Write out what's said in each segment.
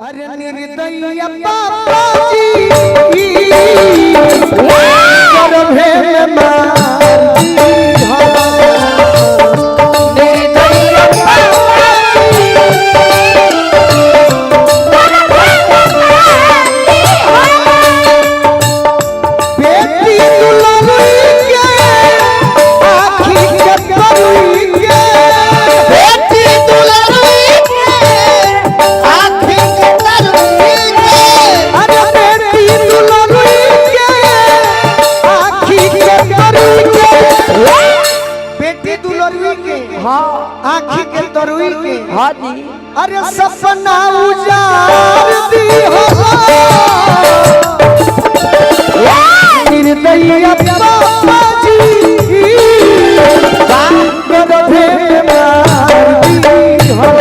अरे निर्दयी पापा जी गर्भे में मार आँखी के तरुई के हाँ जी। अरे सपना उजार दी हो निर्दयी पापा जी गर्भे में मार दी हो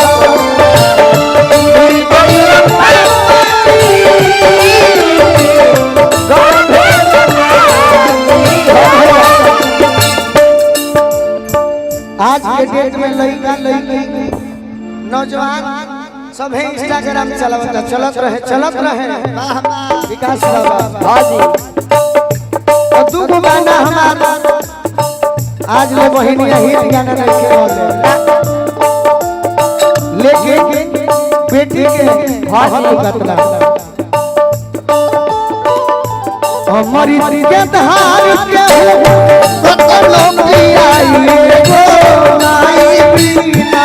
आज के डेट में लड़का लड़की नौजवान सब है इंस्टाग्राम चलत रहे विकास बाबा हाँ जी। और दू गो गाना हमारा आज ले बहिनिया हिट गाना लेके बेटी के हाथ कतला हमारी के धार के कतलो आई गो नाई बिना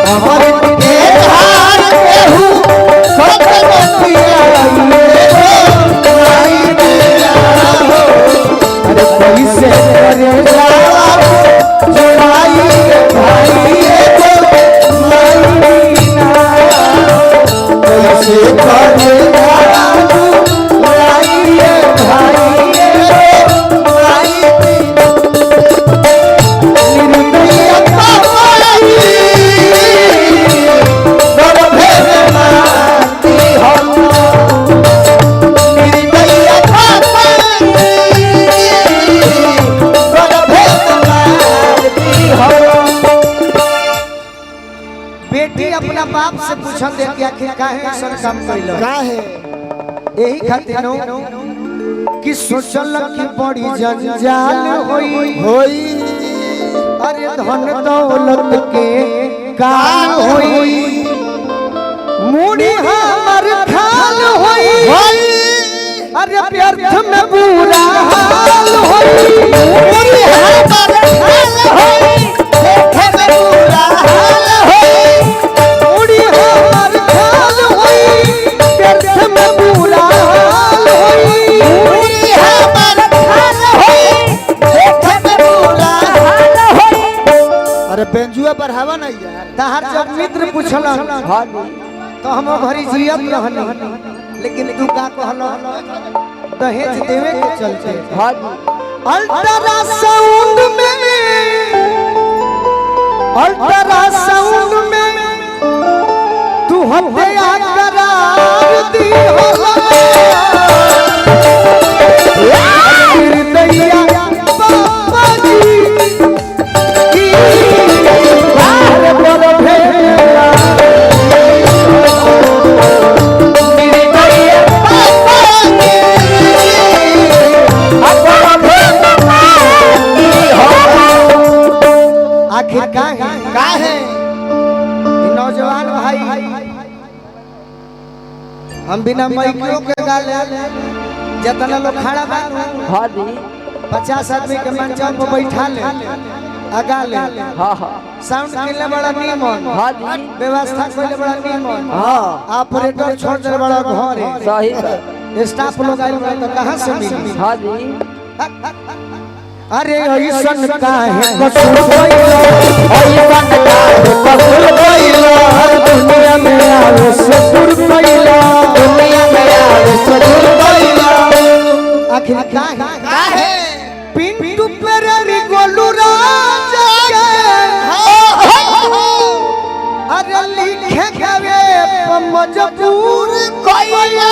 हमारे के धार के हूँ कतलो आई गो नाई बिना अरे कैसे करे जोड़ाई भाई गो नाई बिना कैसे करे अपना बाप से पूछन दे कि आखिर काहे ऐसा काम कइलो काहे एही खातिर कि सोचल कि बड़ी जंजाल होई अरे धन दौलत के काल होई मुड़ी हमर खाल होई अरे व्यर्थ में बुरा हाल होई मुड़ी हमर खाल होई देखे में बुरा हाल होई मुड़ी हमर खाल होई व्यर्थ में बुरा हाल होई मुड़ी हमर खाल होई देखे में बुरा हाल होई अरे बेंजुआ पर हवा नहीं यार तहार जब मित्र पूछलन हां तो हम भरी जियत रहनी लेकिन तू का कहलो दहेज देवे के चलते हां अल्ट्रासाउंड में तू हमसे करार दी हो निर्दयी पापा जी आखिर का है नौजवान भाई हम बिना माइकों के गाले जितना लोग खड़ा बा हाँ जी 50 आदमी के मंच पर बैठा ले आगा ले हाँ हाँ साउंड के बड़ा नियमन हाँ जी व्यवस्था के बड़ा नियमन हाँ ऑपरेटर छोड़ दे बड़ा घर है सही स्टाफ लोग आइल तो कहां से मिली हाँ जी अरे ऐसन काहे कसूर कइलो ऐसन काहे कसूर कइलो हर दुनिया में आवे ससुर कइलो दुनिया में आवे ससुर कइलो आखिर काहे पिंटू पेरी गोलू राजा अरे लिखे गवे मजबूर कइलो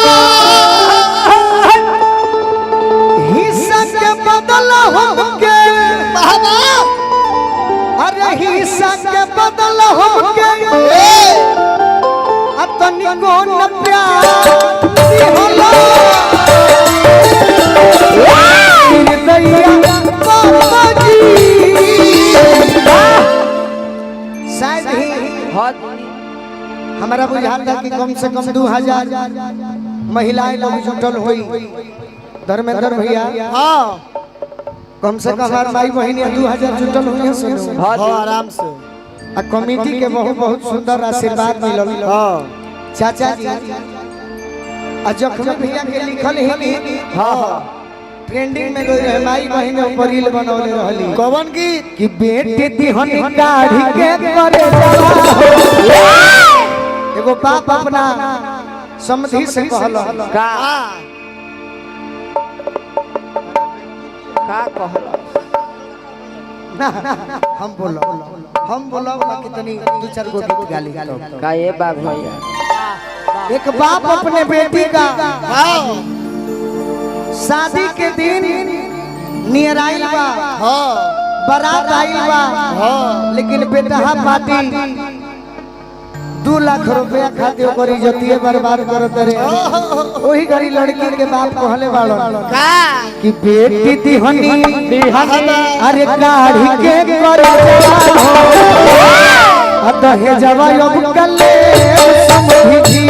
हिस्सा के बदला हमके बाबा अरे हिस्सा के बदला हमके अतनी तनिको न प्यार दिहलो निर्दयिया बाबा जी शायद ही हमारा बुझाल था कि कम से कम 2000 महिलाएं लोग जुटल हुई धर्मेंद्र भैया। हाँ कम से कम हमार माई बहनी 2000 जुटल हुई है। हाँ आराम से आ कमेटी के बहुत बहुत सुंदर आशीर्वाद मिलल। हाँ चाचा जी आ जखमी भैया के लिखल ही। हाँ ट्रेंडिंग में गई रहे माई बहनी ऊपर रील बनौले रहली कौन गीत कि बेटी दिहनी काढ़ी के करे जवा एगो बाप अपना समधी से कहलो का कहलो ना हम बोलो बाकी तनी 2-4 गो गीत गाली का ये बाप भैया एक बाप अपने बेटी का शादी के दिन नियर आइल बा बारात आइल बा लेकिन बेटा पार्टी 2 लाख रुपया खाते ओकर इज्जतिए बर्बाद करत रहे। वही घड़ी लड़की के बाप कहले बाड़ो का कि बेटी दिहनी अरे गाड़ी के करे अतः जवा अब कले समझी जी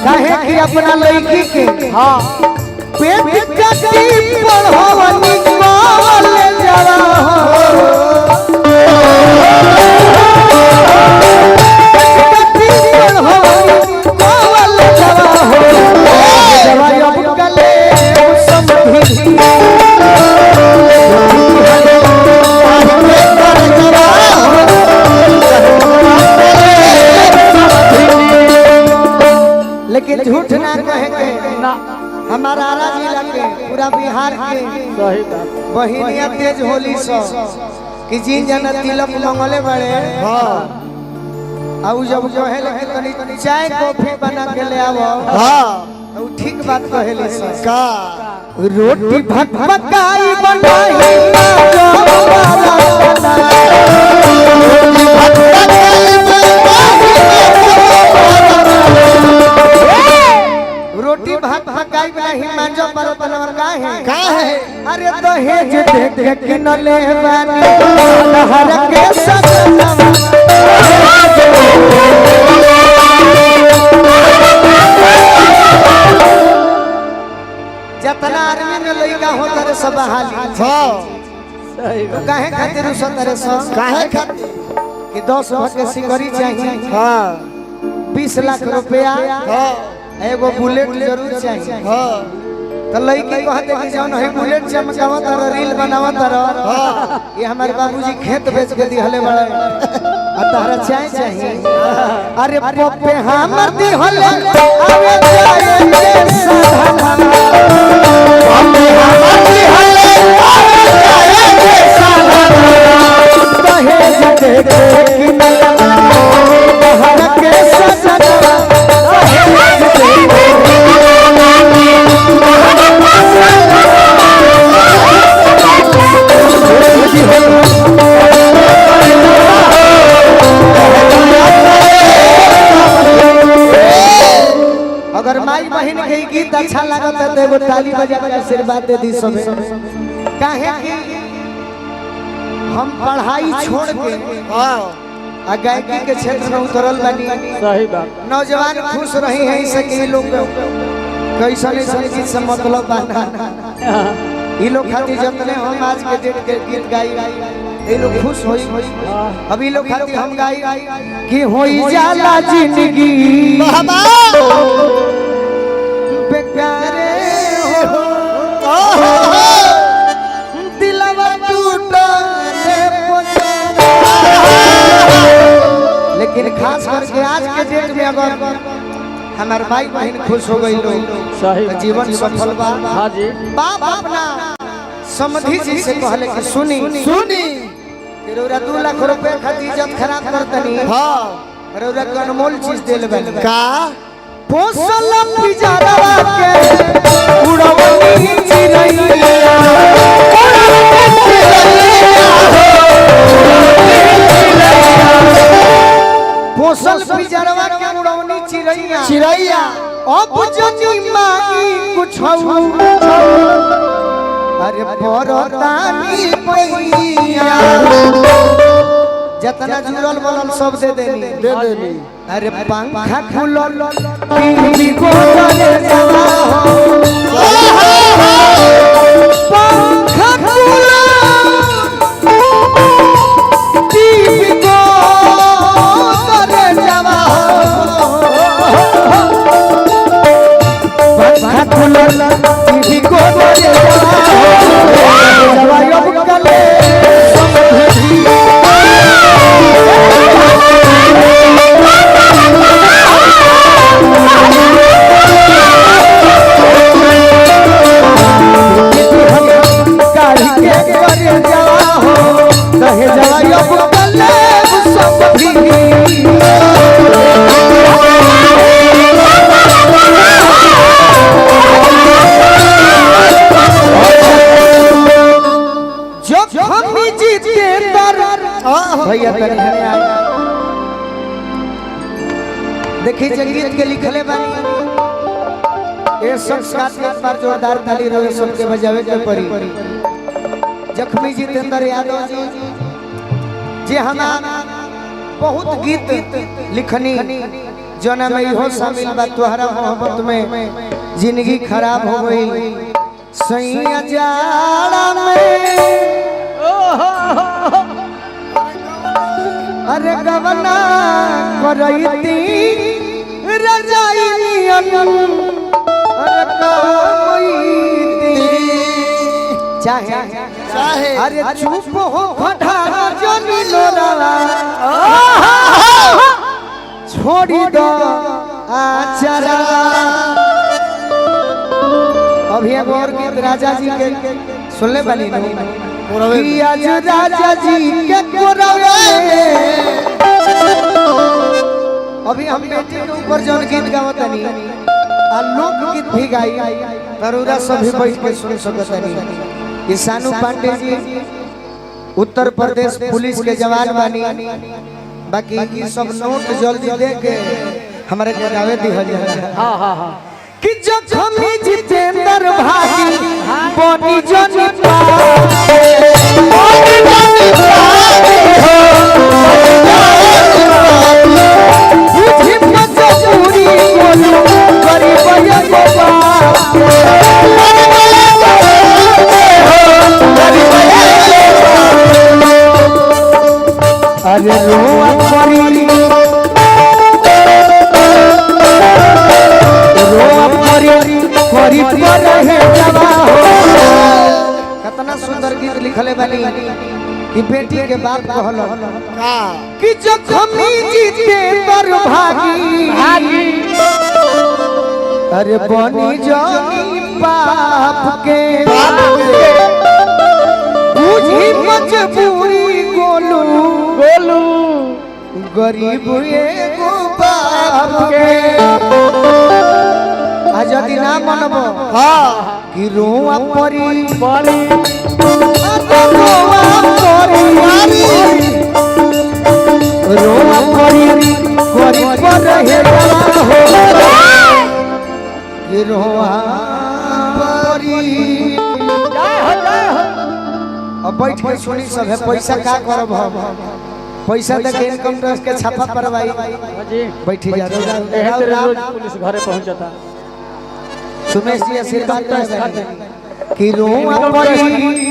काहे कि अपना लड़की के हां पेट कटी पढ़वनी कॉलेज जावा कटी पढ़वनी कॉलेज जावा जवा अब कले समझी लेकिन झूठ ना कहेंगे ना हमारा आरा जिला के पूरा बिहार के सही बात बहिनिया तेज होली सो कि जिन जना तिलक मंगले बड़े हां आउ जब कहे लेकिन तनी चाय कॉफी बना के ले आवो हां तो ठीक बात कहेले सो का रोटी भटभकाई बनाई रोटी भात पकाई नहीं मांजो पर बनवर का है अरे दहेज देख के न ले बानी हर के सजना जितना आदमी में लइका होता रे सब हाली सही तो काहे खातिर उसतरे सो काहे खातिर कि 10 भर के सिगरी चाहिए हां 20 लाख रुपया हां एगो बुलेट जरूर चाहिए हां तो लइकी कहते कि जौन है बुलेट चमकावत और रील बनावत और हां ये हमारे बाबूजी खेत बेच के दिहले बड़े आ तहरा चाहिए अरे पप्पे हमर दिहले आवे जाए के साधना पप्पे हमर दिहले आवे जाए के साधना दहेज दे कि हर के सजना अगर माई बहन के गीत अच्छा लागत है तो एगो ताली बजा के आशीर्वाद दे दी सब काहे कि हम पढ़ाई छोड़ के आ गायकी के क्षेत्र में उतरल बानी सही बात नौजवान खुश रही हैं इसे कि लोग कैसा चीज से मतलब बाना ये लोग खातिर जतने हम आज के डेट के गीत गाई ये लोग खुश होई अभी लोग खातिर हम गाई कि होई जाला जिंदगी बेकारे हो दिलवा टूटले लेकिन खास करके आज के डेट में अगर हमारे भाई बहन खुश हो गई लोग जीवन सफल बा हां जी बाप अपना समधी जी से कहले कि सुनी रौरा 2 लाख रुपए खातिर इज्जत खराब करतनी हां रौरा के अनमोल चीज देल बन का पोसल पिजरवा के उड़वनी चिरई अरे परतानी पैया जितना जुड़ल बोलल सब दे देनी अरे पंखा खुलल टीवी को चले जावा हो पंखा खुलल टीवी को चले जावा हो पंखा खुलल टीवी को चले जावा हो जवाब कले भैया देखिए गीत के लिखले बानी ये संस्कार के पर जोरदार ताली रहे सबके बजावे के परी जख्मी जितेंद्र यादव जी हम बहुत गीत लिखनी जोना में हो शामिल बा तोहरा मोहब्बत में जिंदगी खराब हो गई सैया जाड़ा में अरे गवना करैती रजाई चाहे अरे चुप हो खड़ा जनी लोरावा छोड़ी दो आचरा अभी एक और गीत राजा जी के सुनले बनी आज राजा जी के कोरवे अभी हम बेटी के ऊपर जौन गीत गावतनी आ लोक गीत भी गाई तरुरा सभी बैठ के सुन सकतनी कि सानू पांडे जी उत्तर प्रदेश पुलिस के जवान बानी बाकी ये सब नोट जल्दी दे के हमारे के गावे दिहल जाला हां हां हां कि जख्मी जितेंद्र भाई बनी जनी अरे रोआ परी करी पर है जवा हो कितना सुंदर गीत लिखले बानी कि बेटी के बाप कहलो कि जख्मी जितेंद्र भागी अरे बनी जानी बाप के बुझी मजबूरी गोलू गरीब एगो बाप के आज यदि ना मनबो कि रोआ परी रोआ परी करी पर हे जवा हो कि रोआ परी अब बैठ के सुनी सब है पैसा का करब पैसा दे के इनकम टैक्स के छापा करवाई बैठी जा रोज पुलिस घरे पहुंचता सुमेश जी आशीर्वाद कि रोआ परी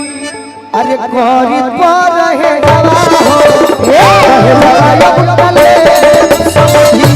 अरे करी पर है जवा हो हे जवाब कले समझी